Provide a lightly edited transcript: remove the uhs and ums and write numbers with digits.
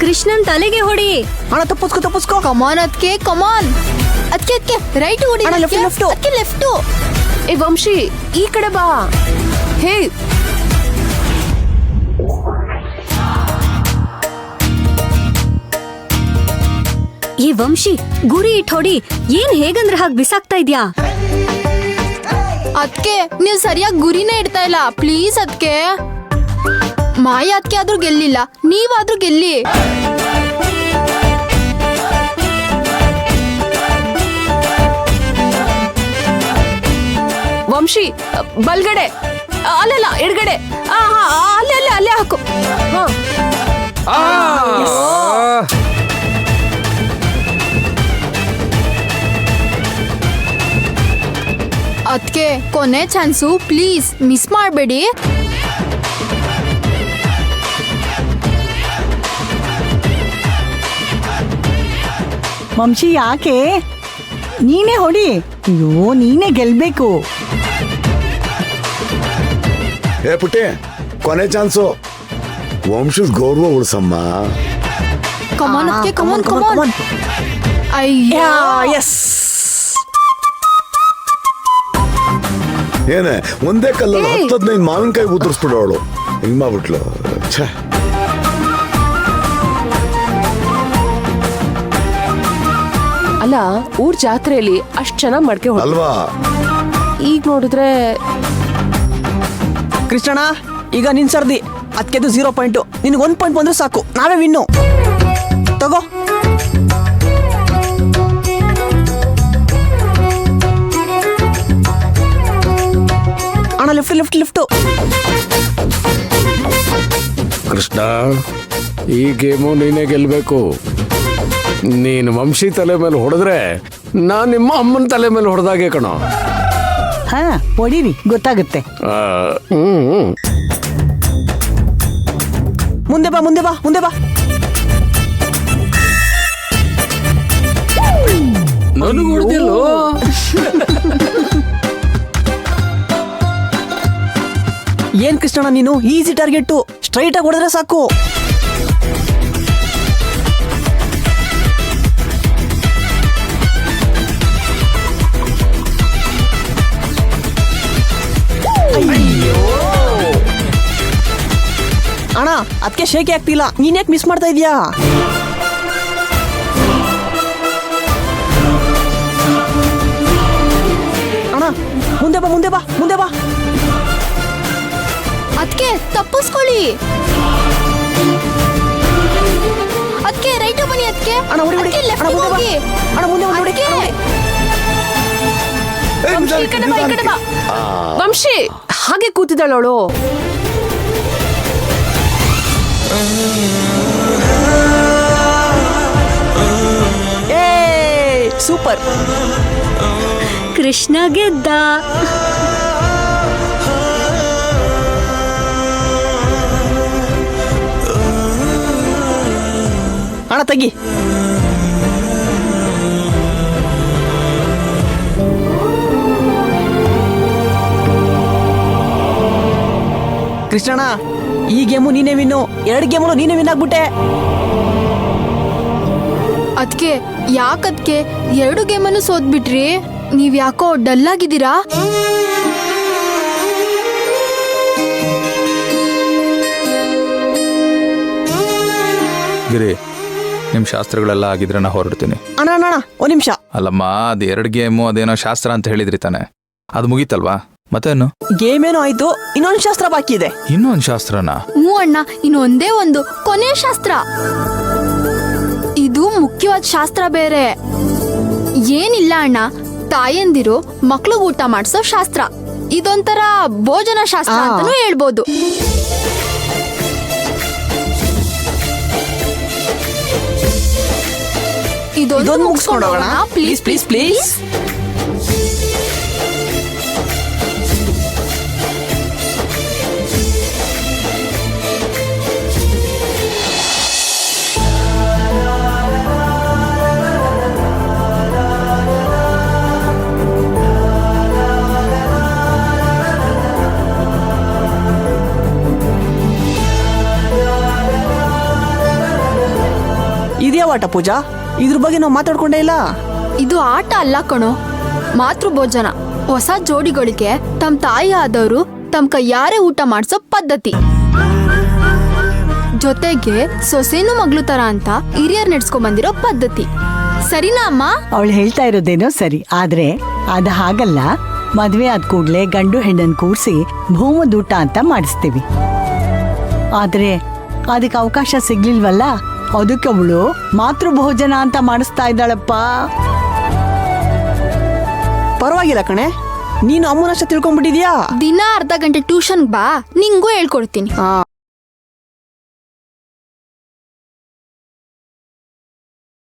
ಕೃಷ್ಣನ್ ತಲೆಗೆ ಹೊಡಿ. ಅಣ್ಣ ತಪ್ಪಿಸ್ಕೋ ಕಮಾನ್ ಅದಕ್ಕೆ ಕಮಾನ್ ಅದಕ್ಕೆ ರೈಟ್ ಹೊಡಿ. ಅದಕ್ಕೆ ಲೆಫ್ಟ್. ಏ ವಂಶಿ ಈ ಕಡೆ ಬಾ. ಹೇ ಈ ವಂಶಿ ಗುರಿ ಇಟ್ ಹೊಡಿ. ಏನ್ ಹೇಗಂದ್ರೆ ಹಾಗೆ ಬಿಸಾಕ್ತಾ ಇದ್ಯಾ? ಅದಕ್ಕೆ ನೀವ್ ಸರಿಯಾಗಿ ಗುರಿನೇ ಇಡ್ತಾ ಇಲ್ಲ. ಪ್ಲೀಸ್ ಅದಕ್ಕೆ ಮಾಯ ಅದಕ್ಕೆ ಆದ್ರೂ ಗೆಲ್ಲಿಲ್ಲ, ನೀವಾದ್ರೂ ಗೆಲ್ಲಿ. ವಂಶಿ ಬಲ್ಗಡೆ, ಅಲ್ಲೆಲ್ಲ ಎಡಗಡೆ. ಅಲ್ಲೇ ಹಾಕು. ಅದಕ್ಕೆ ಕೊನೆ ಚಾನ್ಸು, ಪ್ಲೀಸ್ ಮಿಸ್ ಮಾಡಬೇಡಿ. ವಂಶಿ ಯಾಕೆ? ನೀನೇ ಹೊಡಿ. ಅಯ್ಯೋ ನೀನೇ ಗೆಲ್ಬೇಕು. ಏ ಪುಟ್ಟಿ, ಕೊನೆ ಚಾನ್ಸು. ವಂಶದ ಗೌರವ ಉಳಿಸಮ್ಮ. ಕಮಾನ್ ಅದಕ್ಕೆ ಕಮಾನ್. ಅಯ್ಯೋ ಎಸ್. ಏನೇ ಒಂದೇ ಕಲ್ಲಲ್ಲಿ 10-15 ಮಾವಿನಕಾಯಿ ಉದುರಿಸ್ಬಿಡೋಳು. ಹಿಂಗ್ ಮಾಡ್ಬಿಟ್ಲು. ಛೇ, ಅಲ್ಲ ಊರ್ ಜಾತ್ರೆಯಲ್ಲಿ ಅಷ್ಟ್ ಚೆನ್ನಾಗ್ ಮಡ್ಕೆ ಅಲ್ವಾ? ಈಗ ನೋಡಿದ್ರೆ ಕೃಷ್ಣಣ್ಣ ಈಗ ನಿನ್ ಸರ್ದಿ. ಅದಕ್ಕೆ 0 ಪಾಯಿಂಟ್. ನಿನಗೆ 1 ಪಾಯಿಂಟ್ ಬಂದ್ರೆ ಸಾಕು, ನಾವೇ ವಿನ್ನು. ತಗೋ. ಅಣ್ಣ ಲೆಫ್ಟ್. ಕೃಷ್ಣ, ಈ ಗೇಮು ನೀನೇ ಗೆಲ್ಬೇಕು. ನೀನು ವಂಶಿ ತಲೆ ಮೇಲೆ ಹೊಡೆದ್ರೆ ನಾನ್ ನಿಮ್ಮ ಅಮ್ಮನ ತಲೆ ಮೇಲೆ ಹೊಡೆದಾಗೆ ಕಣೋ. ಹಾ ಹೊಡೀರಿ, ಗೊತ್ತಾಗುತ್ತೆ. ಮುಂದೆ ಬಾ. ನನಗೆ ಹೊಡೆದಿಲ್ಲೋ. ಏನ್ ಕೃಷ್ಣಣ್ಣ ನೀನು ಈಸಿ ಟಾರ್ಗೆಟ್. ಸ್ಟ್ರೈಟ್ ಆಗಿ ಹೊಡೆದ್ರೆ ಸಾಕು. ಅಣ್ಣ ಅದಕ್ಕೆ ಶೇಕೆ ಆಗ್ತಿಲ್ಲ. ನೀನ್ ಯಾಕೆ ಮಿಸ್ ಮಾಡ್ತಾ ಇದೀಯಾ? ಅಣ್ಣ ಮುಂದೆ ಬಾ. ಅದಕ್ಕೆ ತಪ್ಪಿಸ್ಕೊಳ್ಳಿ. ಅದಕ್ಕೆ ರೈಟ್ ಬನ್ನಿ. ಅದಕ್ಕೆ ಅಣ್ಣ ಹೊಡಿ. ಲೆಫ್ಟ್ ಹೋಗಿ. ಅಣ್ಣ ಮುಂದೆ ಅದಕ್ಕೆ ವಂಶಿ ಈ ಕಡೆ ಬಾ. ವಂಶಿ ಹಾಗೆ ಕೂತಿದ್ದಾಳವಳು. ಸೂಪರ್. ಕೃಷ್ಣ ಗೆದ್ದ. ಅಣ್ಣ ತೆಗಿ. ಕೃಷ್ಣಣ್ಣ ಈ ಗೇಮು ನೀನೇ ವಿನ್ನು. 2 ಗೇಮಲ್ಲೂ ನೀನೇ ವಿನ್ ಆಗ್ಬಿಟ್ಟೆ. ಅದಕ್ಕೆ ಯಾಕದ್ಕೆ 2 ಗೇಮನ್ನು ಸೋತ್ಬಿಟ್ರಿ? ನೀವ್ ಯಾಕೋ ಡಲ್ ಆಗಿದ್ದೀರಾ? ಗಿರಿ, ನಿಮ್ ಶಾಸ್ತ್ರಗಳೆಲ್ಲ ಆಗಿದ್ರೆ ನಾ ಹೊರಡ್ತೀನಿ. ಅಣ್ಣ 1 ನಿಮಿಷ. ಅಲ್ಲಮ್ಮ, ಅದು 2 ಗೇಮು ಅದೇನೋ ಶಾಸ್ತ್ರ ಅಂತ ಹೇಳಿದ್ರಿ ತಾನೆ, ಅದು ಮುಗೀತಲ್ವಾ? ಮತ್ತೇನು? ಗೇಮ್ ಏನೋ ಆಯ್ತು, ಇನ್ನೊಂದು ಶಾಸ್ತ್ರ ಬಾಕಿ ಇದೆ. ಇನ್ನೊಂದು ಶಾಸ್ತ್ರನಾ? ಹ್ಞೂ ಅಣ್ಣ, ಇನ್ನೊಂದೇ ಒಂದು ಕೊನೆಯ ಶಾಸ್ತ್ರ. ಇದು ಮುಖ್ಯವಾದ ಶಾಸ್ತ್ರ ಬೇರೆ ಏನಿಲ್ಲ ಅಣ್ಣ. ತಾಯಂದಿರು ಮಕ್ಳಿಗೆ ಊಟ ಮಾಡಿಸೋ ಶಾಸ್ತ್ರ. ಇದೊಂಥರ ಭೋಜನ ಶಾಸ್ತ್ರ ಅಂತಾನೂ ಹೇಳ್ಬೋದು. ಇದೊಂದು ಮುಗಿಸ್ಕೊಂಡು ಹೋಗೋಣ ಪ್ಲೀಸ್. ಇದ್ಯಾವಾಟ ಪೂಜಾ, ಇದ್ರ ಬಗ್ಗೆ ನಾವು ಮಾತಾಡ್ಕೊಂಡೇ ಇಲ್ಲ. ಇದು ಆಟ ಅಲ್ಲ ಕಣೋ, ಮಾತೃ ಭೋಜನ. ಹೊಸ ಜೋಡಿಗಳಿಗೆ ತಮ್ಮ ತಾಯಿ ಆದವರು ತಮ್ಮ ಕೈಯಾರೆ ಊಟ ಮಾಡಿಸೋ ಪದ್ಧತಿ. ಜೊತೆಗೆ ಸೊಸೆನೂ ಮಗ್ಳು ತರ ಅಂತ ಹಿರಿಯರ್ ನಡ್ಸ್ಕೊಂಡ್ ಬಂದಿರೋ ಪದ್ಧತಿ. ಸರಿನಾ ಅಮ್ಮ? ಅವಳು ಹೇಳ್ತಾ ಇರೋದೇನೋ ಸರಿ, ಆದ್ರೆ ಅದ ಹಾಗಲ್ಲ. ಮದ್ವೆ ಆದ ಕೂಡ್ಲೆ ಗಂಡು ಹೆಣ್ಣನ್ ಕೂರ್ಸಿ ಭೂಮದೂಟ ಅಂತ ಮಾಡಿಸ್ತೀವಿ. ಆದ್ರೆ ಅದಕ್ಕೆ ಅವಕಾಶ ಸಿಗ್ಲಿಲ್ವಲ್ಲ, ಅದಕ್ಕೆ ಅವಳು ಮಾತೃಭೋಜನ ಅಂತ ಮಾಡಿಸ್ತಾ ಇದ್ದಾಳಪ್ಪ. ಪರವಾಗಿಲ್ಲ ಕಣೆ, ನೀನು ಅಮ್ಮನಷ್ಟ ತಿಳ್ಕೊಂಡ್ಬಿಟ್ಟಿದ್ಯಾ. ದಿನ ಅರ್ಧ ಗಂಟೆ ಟ್ಯೂಷನ್ ಬಾ, ನಿಂಗೂ ಹೇಳ್ಕೊಡ್ತೀನಿ.